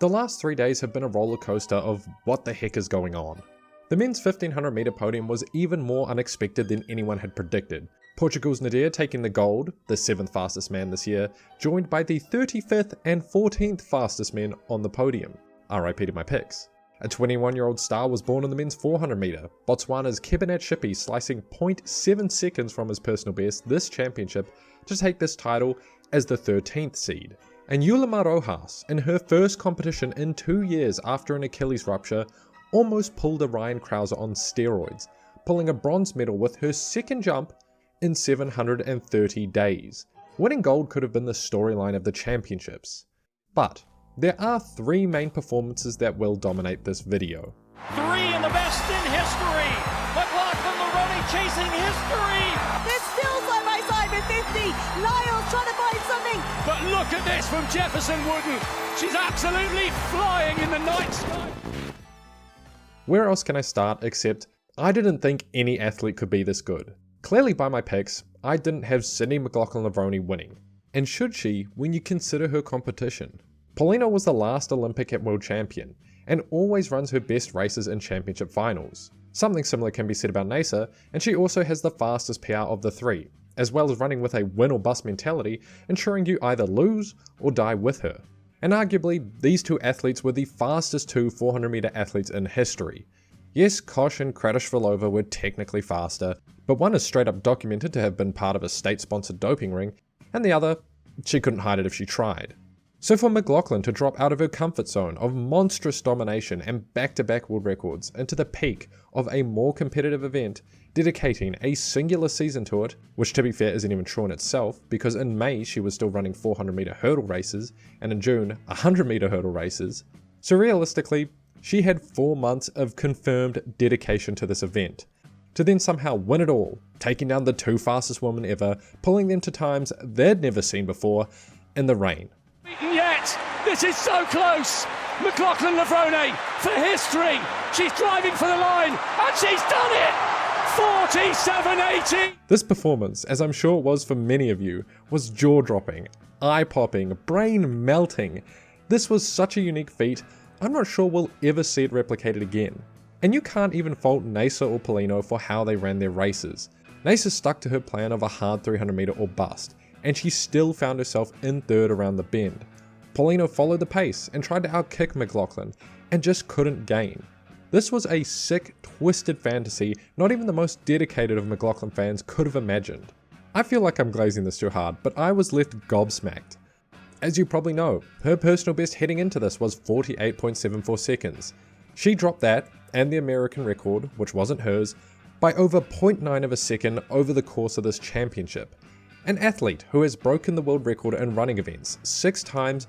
The last 3 days have been a roller coaster of what the heck is going on. The men's 1500 meter podium was even more unexpected than anyone had predicted. Portugal's Nadir taking the gold, the 7th fastest man this year, joined by the 35th and 14th fastest men on the podium. RIP to my picks. A 21-year-old star was born in the men's 400 meter, Botswana's Kebanat Shippy slicing 0.7 seconds from his personal best this championship to take this title as the 13th seed. And Yulima Rojas, in her first competition in 2 years after an Achilles rupture, almost pulled a Ryan Krauser on steroids, pulling a bronze medal with her second jump in 730 days. Winning gold could have been the storyline of the championships. But there are 3 main performances that will dominate this video. 3 of the best in history! Mclaughlin-Levrone chasing history! They're still side by side with 50! Lyles trying to find something! But look at this from Jefferson-Wooden! She's absolutely flying in the night sky! Where else can I start except I didn't think any athlete could be this good. Clearly by my picks, I didn't have Sydney Mclaughlin-Levrone winning. And should she when you consider her competition? Paulina was the last Olympic at World Champion, and always runs her best races in championship finals. Something similar can be said about Neisa, and she also has the fastest PR of the 3, as well as running with a win or bust mentality, ensuring you either lose or die with her. And arguably, these 2 athletes were the fastest 2 400 meter athletes in history. Yes, Kosh and Kratochvilova were technically faster, but one is straight up documented to have been part of a state-sponsored doping ring, and the other, she couldn't hide it if she tried. So for McLaughlin to drop out of her comfort zone of monstrous domination and back-to-back world records into the peak of a more competitive event, dedicating a singular season to it, which to be fair isn't even true in itself, because in May she was still running 400 meter hurdle races, and in June 100 meter hurdle races. So realistically, she had 4 months of confirmed dedication to this event. To then somehow win it all, taking down the 2 fastest women ever, pulling them to times they'd never seen before, in the rain. Yet, this is so close! Mclaughlin-Levrone for history! She's driving for the line, and she's done it! 47.80! This performance, as I'm sure it was for many of you, was jaw-dropping, eye-popping, brain-melting. This was such a unique feat, I'm not sure we'll ever see it replicated again. And you can't even fault Neisa or Paulino for how they ran their races. Neisa stuck to her plan of a hard 300 meter or bust, and she still found herself in 3rd around the bend. Paulino followed the pace and tried to outkick McLaughlin, and just couldn't gain. This was a sick, twisted fantasy not even the most dedicated of McLaughlin fans could have imagined. I feel like I'm glazing this too hard, but I was left gobsmacked. As you probably know, her personal best heading into this was 48.74 seconds. She dropped that, and the American record, which wasn't hers, by over 0.9 of a second over the course of this championship. An athlete who has broken the world record in running events 6 times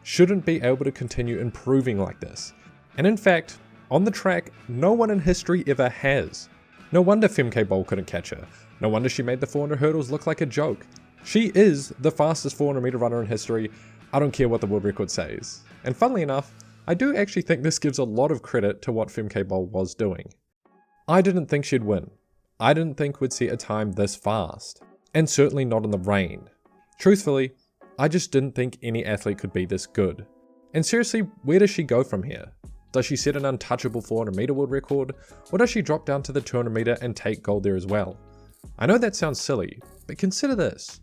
shouldn't be able to continue improving like this. And in fact, on the track, no one in history ever has. No wonder Femke Bol couldn't catch her. No wonder she made the 400 hurdles look like a joke. She is the fastest 400 meter runner in history. I don't care what the world record says. And funnily enough, I do actually think this gives a lot of credit to what Femke Bol was doing. I didn't think she'd win. I didn't think we'd see a time this fast. And certainly not in the rain. Truthfully, I just didn't think any athlete could be this good. And seriously, where does she go from here? Does she set an untouchable 400 meter world record? Or does she drop down to the 200 meter and take gold there as well? I know that sounds silly, but consider this.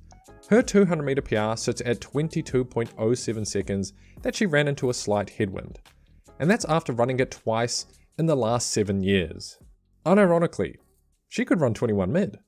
Her 200 meter PR sits at 22.07 seconds that she ran into a slight headwind. And that's after running it twice in the last 7 years. Unironically, she could run 21 mid.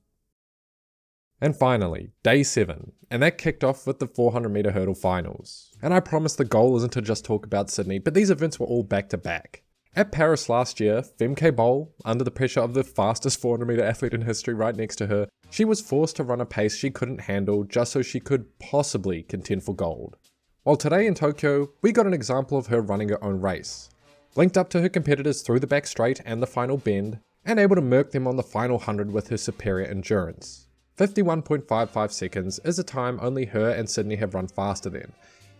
And finally, day 7, and that kicked off with the 400 meter hurdle finals. And I promise the goal isn't to just talk about Sydney, but these events were all back to back. At Paris last year, Femke Bol, under the pressure of the fastest 400 meter athlete in history right next to her, she was forced to run a pace she couldn't handle just so she could possibly contend for gold. While today in Tokyo, we got an example of her running her own race. Linked up to her competitors through the back straight and the final bend, and able to murk them on the final 100 with her superior endurance. 51.55 seconds is a time only her and Sydney have run faster than,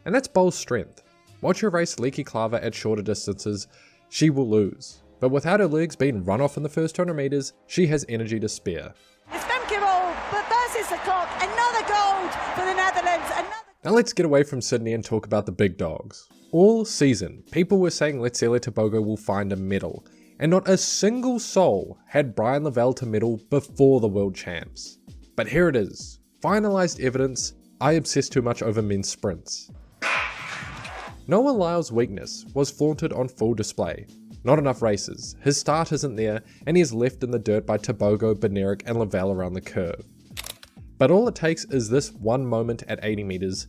and that's Bol's strength. Watch her race Leaky Clava at shorter distances, she will lose. But without her legs being run off in the first 200 meters, she has energy to spare. It's Femke Bol, but versus the clock. Another gold for the Netherlands. Now let's get away from Sydney and talk about the big dogs. All season, people were saying Lecele Tebogo will find a medal, and not a single soul had Brian Lavelle to medal before the World Champs. But here it is, finalised evidence. I obsess too much over men's sprints. Noah Lyles' weakness was flaunted on full display. Not enough races, his start isn't there, and he is left in the dirt by Tebogo, Bednarek and Lavelle around the curve. But all it takes is this one moment at 80 metres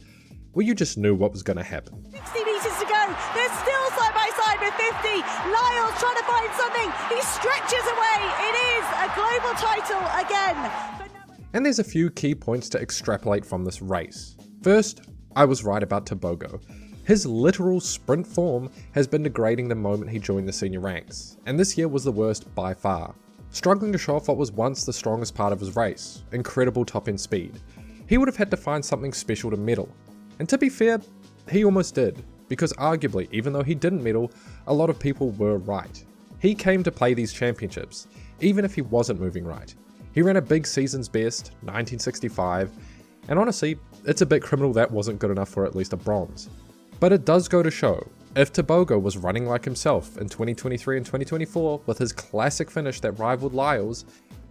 where you just knew what was going to happen. 60 metres to go. They're still side by side with 50. Lyles trying to find something. He stretches away. It is a global title again. And there's a few key points to extrapolate from this race. First, I was right about Tebogo. His literal sprint form has been degrading the moment he joined the senior ranks, and this year was the worst by far. Struggling to show off what was once the strongest part of his race, incredible top-end speed. He would have had to find something special to medal. And to be fair, he almost did, because arguably, even though he didn't medal, a lot of people were right. He came to play these championships, even if he wasn't moving right. He ran a big season's best, 1965, and honestly, it's a bit criminal that wasn't good enough for at least a bronze. But it does go to show, if Tebogo was running like himself in 2023 and 2024 with his classic finish that rivaled Lyles,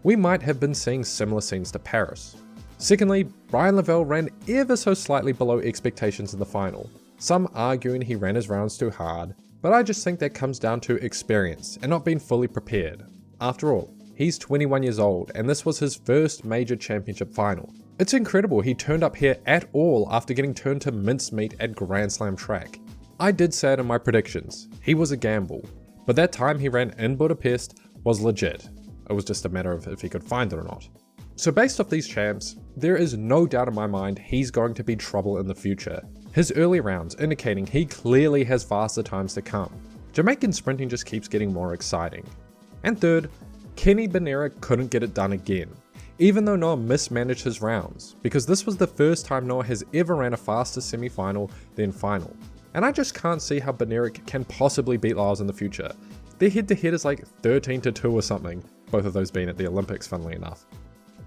we might have been seeing similar scenes to Paris. Secondly, Brian Lavelle ran ever so slightly below expectations in the final, some arguing he ran his rounds too hard, but I just think that comes down to experience and not being fully prepared. After all, he's 21 years old and this was his first major championship final. It's incredible he turned up here at all after getting turned to mincemeat at Grand Slam track. I did say it in my predictions, he was a gamble, but that time he ran in Budapest was legit. It was just a matter of if he could find it or not. So based off these champs, there is no doubt in my mind he's going to be trouble in the future. His early rounds indicating he clearly has faster times to come. Jamaican sprinting just keeps getting more exciting. And third, Kenny Bednarek couldn't get it done again, even though Noah mismanaged his rounds, because this was the first time Noah has ever ran a faster semi-final than final. And I just can't see how Bednarek can possibly beat Lyles in the future. Their head-to-head is like 13-2 or something, both of those being at the Olympics funnily enough.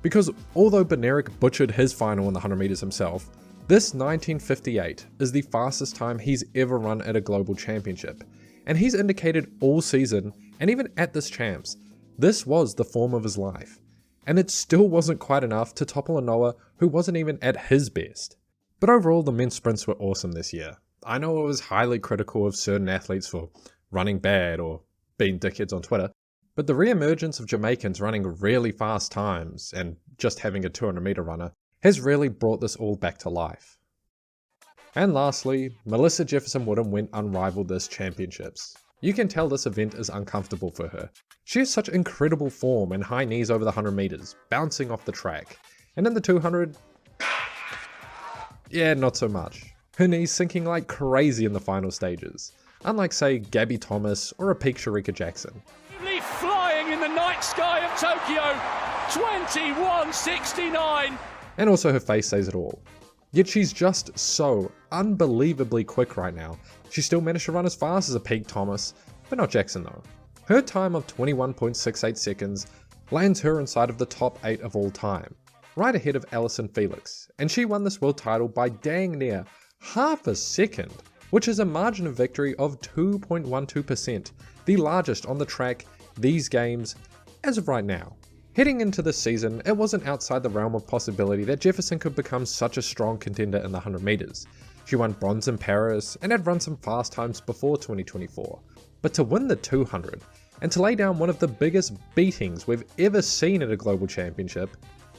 Because although Bednarek butchered his final in the 100 meters himself, this 1958 is the fastest time he's ever run at a global championship. And he's indicated all season, and even at this champs, this was the form of his life. And it still wasn't quite enough to topple a Noah who wasn't even at his best. But overall, the men's sprints were awesome this year. I know I was highly critical of certain athletes for running bad or being dickheads on Twitter, but the re-emergence of Jamaicans running really fast times and just having a 200 meter runner has really brought this all back to life. And lastly, Melissa Jefferson-Wooden went unrivaled this championships. You can tell this event is uncomfortable for her. She has such incredible form and high knees over the 100 meters, bouncing off the track. And in the 200, yeah, not so much. Her knees sinking like crazy in the final stages, unlike say Gabby Thomas or a peak Sharika Jackson. Flying in the night sky of Tokyo, 21:69. And also her face says it all. Yet she's just so unbelievably quick right now. She still managed to run as fast as a peak Thomas, but not Jackson though. Her time of 21.68 seconds lands her inside of the top 8 of all time, right ahead of Allyson Felix, and she won this world title by dang near half a second, which is a margin of victory of 2.12%, the largest on the track these games as of right now. Heading into this season, it wasn't outside the realm of possibility that Jefferson could become such a strong contender in the 100 meters. She won bronze in Paris and had run some fast times before 2024. But to win the 200 and to lay down one of the biggest beatings we've ever seen at a global championship,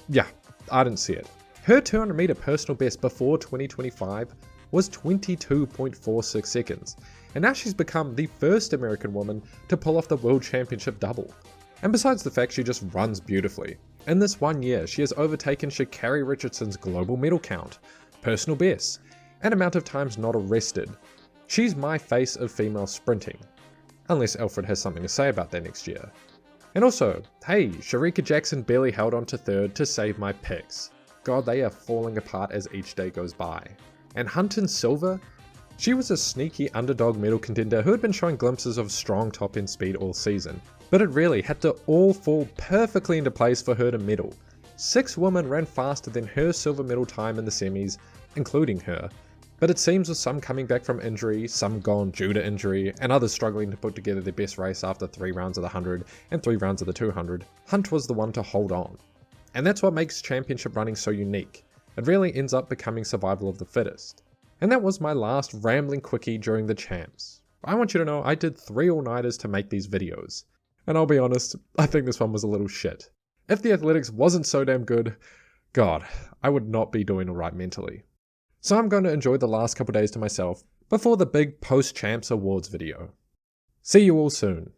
yeah, I didn't see it. Her 200 meter personal best before 2025 was 22.46 seconds, and now she's become the first American woman to pull off the World Championship double. And besides the fact she just runs beautifully, in this 1 year she has overtaken Sha'Carri Richardson's global medal count, personal best, and amount of times not arrested. She's my face of female sprinting, unless Alfred has something to say about that next year. And also, hey, Sharika Jackson barely held on to third to save my picks. God, they are falling apart as each day goes by. And Hunton Silva? She was a sneaky underdog medal contender who had been showing glimpses of strong top-end speed all season, but it really had to all fall perfectly into place for her to medal. 6 women ran faster than her silver medal time in the semis, including her. But it seems with some coming back from injury, some gone due to injury, and others struggling to put together their best race after 3 rounds of the 100 and 3 rounds of the 200, Hunt was the one to hold on. And that's what makes championship running so unique. It really ends up becoming survival of the fittest. And that was my last rambling quickie during the champs. I want you to know I did 3 all-nighters to make these videos. And I'll be honest, I think this one was a little shit. If the athletics wasn't so damn good, God, I would not be doing alright mentally. So I'm going to enjoy the last couple days to myself before the big post-champs awards video. See you all soon.